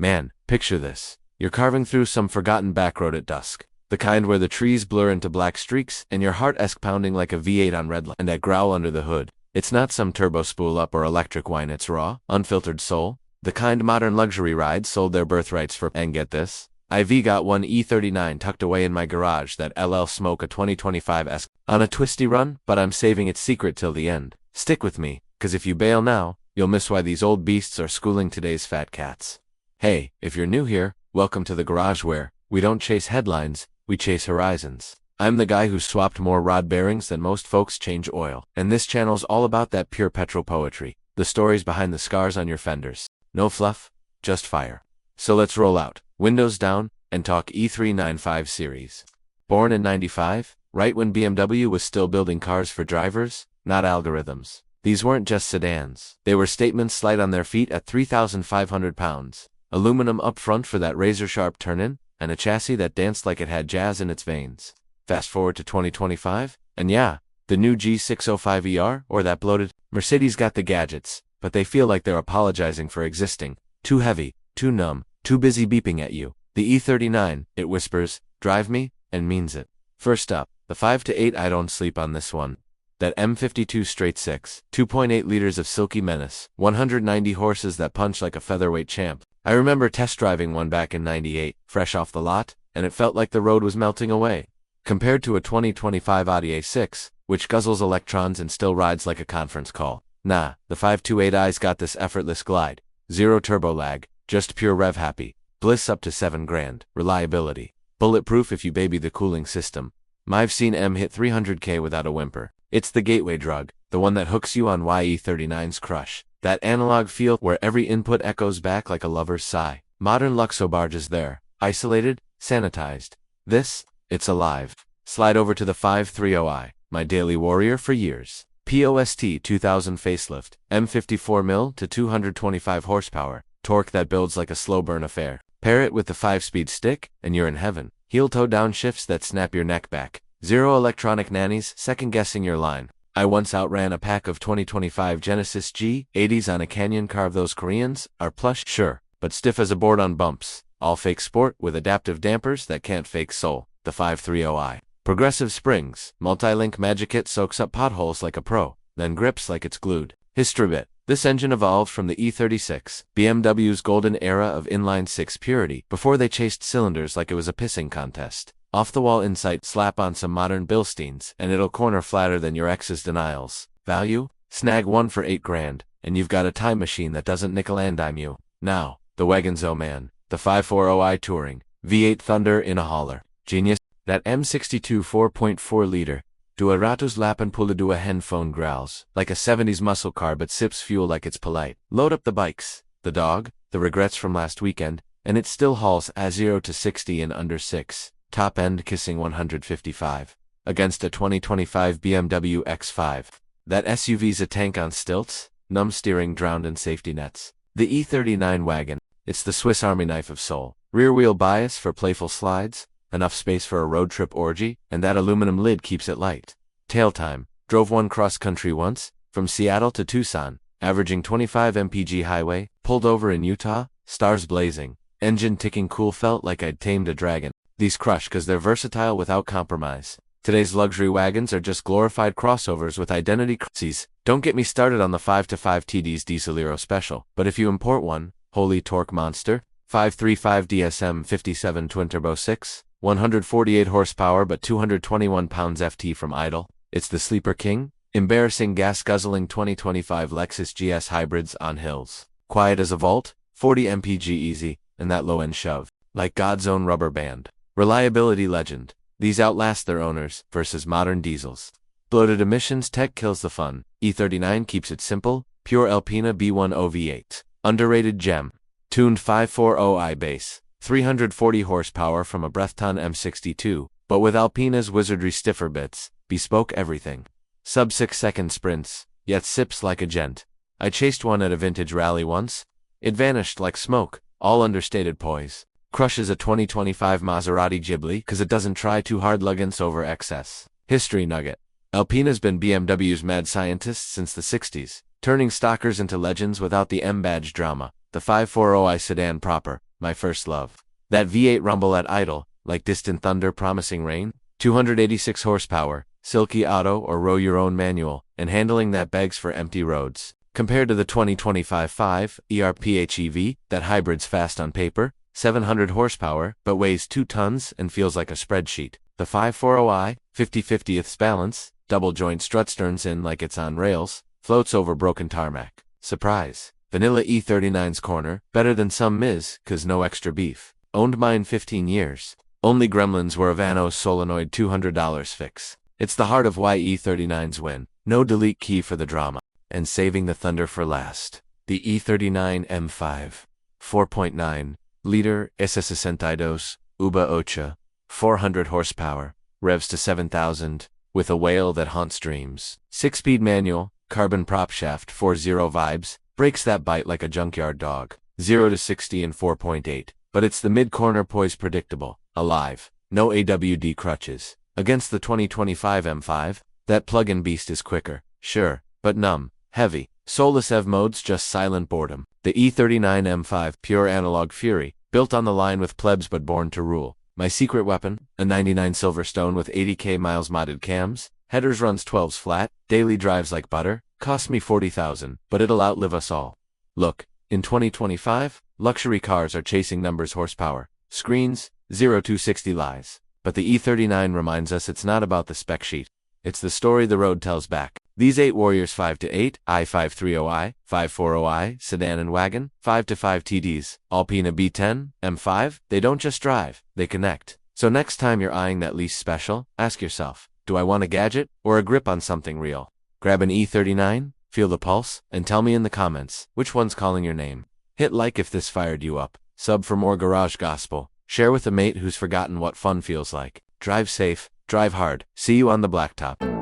Man, picture this. You're carving through some forgotten backroad at dusk. The kind where the trees blur into black streaks and your heart pounding like a V8 on redline. And that growl under the hood. It's not some turbo spool up or electric whine, it's raw, unfiltered soul. The kind modern luxury rides sold their birthrights for. And get this? I've got one E39 tucked away in my garage that LL smoke a 2025 on a twisty run, but I'm saving its secret till the end. Stick with me, cause if you bail now, you'll miss why these old beasts are schooling today's fat cats. Hey, if you're new here, welcome to the garage where we don't chase headlines, we chase horizons. I'm the guy who swapped more rod bearings than most folks change oil, and this channel's all about that pure petrol poetry, the stories behind the scars on your fenders. No fluff, just fire. So let's roll out, windows down, and talk E39 5 Series. Born in '95, right when BMW was still building cars for drivers, not algorithms. These weren't just sedans. They were statements slight on their feet at 3,500 pounds. Aluminum up front for that razor-sharp turn-in, and a chassis that danced like it had jazz in its veins. Fast forward to 2025, and yeah, the new G605ER, or that bloated, Mercedes got the gadgets, but they feel like they're apologizing for existing. Too heavy, too numb, too busy beeping at you. The E39, it whispers, drive me, and means it. First up, the 5 to 8 I don't sleep on this one. That M52 straight 6, 2.8 liters of silky menace, 190 horses that punch like a featherweight champ. I remember test driving one back in '98, fresh off the lot, and it felt like the road was melting away. Compared to a 2025 Audi A6, which guzzles electrons and still rides like a conference call. Nah, the 528i's got this effortless glide. Zero turbo lag, just pure rev happy. Bliss up to $7,000. Reliability. Bulletproof if you baby the cooling system. I've seen M hit 300k without a whimper. It's the gateway drug, the one that hooks you on why E39's crush. That analog feel where every input echoes back like a lover's sigh. Modern Luxo barges there, isolated, sanitized. This, it's alive. Slide over to the 530i, my daily warrior for years. POST 2000 facelift, M54mm to 225 horsepower, torque that builds like a slow burn affair. Pair it with the 5-speed stick, and you're in heaven. Heel-toe downshifts that snap your neck back. Zero electronic nannies second-guessing your line. I once outran a pack of 2025 Genesis G80s on a canyon carve. Those Koreans are plush, sure, but stiff as a board on bumps. All fake sport with adaptive dampers that can't fake soul. The 530i. Progressive springs, multi-link magic kit soaks up potholes like a pro, then grips like it's glued. History bit. This engine evolved from the E36, BMW's golden era of inline-six purity, before they chased cylinders like it was a pissing contest. Off-the-wall insight, slap on some modern Bilsteins, and it'll corner flatter than your ex's denials. Value? Snag one for $8,000, and you've got a time machine that doesn't nickel and dime you. Now, the wagons, oh man. The 540i Touring, V8 Thunder in a hauler. Genius. That M62 4.4 liter. Dua ratos lapan pula dua handphone growls, like a 70s muscle car but sips fuel like it's polite. Load up the bikes, the dog, the regrets from last weekend, and it still hauls a 0 to 60 in under 6. Top end kissing 155. Against a 2025 BMW X5. That SUV's a tank on stilts, numb steering drowned in safety nets. The E39 wagon, it's the Swiss Army knife of soul. Rear wheel bias for playful slides, enough space for a road trip orgy, and that aluminum lid keeps it light. Tail time. Drove one cross-country once, from Seattle to Tucson, averaging 25 mpg highway, pulled over in Utah, stars blazing, engine ticking cool, felt like I'd tamed a dragon. These crush cause they're versatile without compromise. Today's luxury wagons are just glorified crossovers with identity crises. Don't get me started on the 5-5 TD's Dieselero special, but if you import one, holy torque monster, 535 DSM 57 twin-turbo 6, 148 horsepower but 221 pounds FT from idle. It's the sleeper king. Embarrassing gas-guzzling 2025 Lexus GS hybrids on hills. Quiet as a vault, 40 mpg easy, and that low-end shove. Like God's own rubber band. Reliability legend. These outlast their owners versus modern diesels. Bloated emissions tech kills the fun. E39 keeps it simple. Pure Alpina B10 V8. Underrated gem. Tuned 540i base. 340 horsepower from a Breathton M62, but with Alpina's wizardry stiffer bits, bespoke everything. Sub 6-second sprints, yet sips like a gent. I chased one at a vintage rally once. It vanished like smoke, all understated poise. Crushes a 2025 Maserati Ghibli cause it doesn't try too hard luggins over excess. History nugget. Alpina's been BMW's mad scientist since the 60s, turning stalkers into legends without the M-badge drama. The 540i sedan proper. my first love. That V8 rumble at idle, like distant thunder promising rain. 286 horsepower, silky auto or row your own manual, and handling that begs for empty roads. Compared to the 2025 5 ERPHEV, that hybrid's fast on paper, 700 horsepower, but weighs 2 tons and feels like a spreadsheet. The 540i, 50/50ths balance, double joint strut sterns in like it's on rails, floats over broken tarmac. Surprise. Vanilla E39's corner, better than some Ms, 'cause no extra beef. Owned mine 15 years. Only gremlins were a Vanos solenoid $200 fix. It's the heart of why E39s win. No delete key for the drama. And saving the thunder for last. The E39 M5. 4.9 liter S62 UBA 400 horsepower. Revs to 7,000. With a whale that haunts dreams. 6-speed manual, carbon prop shaft, 4.0 vibes. Breaks that bite like a junkyard dog. 0 to 60 in 4.8. But it's the mid-corner poise predictable. Alive. No AWD crutches. Against the 2025 M5, that plug-in beast is quicker, sure, but numb, heavy. Soulless EV modes just silent boredom. The E39 M5 pure analog fury, built on the line with plebs but born to rule. My secret weapon, a 99 Silverstone with 80k miles modded cams, headers runs 12s flat, daily drives like butter, cost me 40,000, but it'll outlive us all. Look, in 2025, luxury cars are chasing numbers horsepower, screens, 0 to 60 lies. But the E39 reminds us it's not about the spec sheet. It's the story the road tells back. These 8 Warriors 5 to 8, i530i, 540i, sedan and wagon, 5 to 5 TDs, Alpina B10, M5, they don't just drive, they connect. So next time you're eyeing that lease special, ask yourself, do I want a gadget or a grip on something real? Grab an E39, feel the pulse, and tell me in the comments, which one's calling your name. Hit like if this fired you up. Sub for more garage gospel. Share with a mate who's forgotten what fun feels like. Drive safe, drive hard. See you on the blacktop.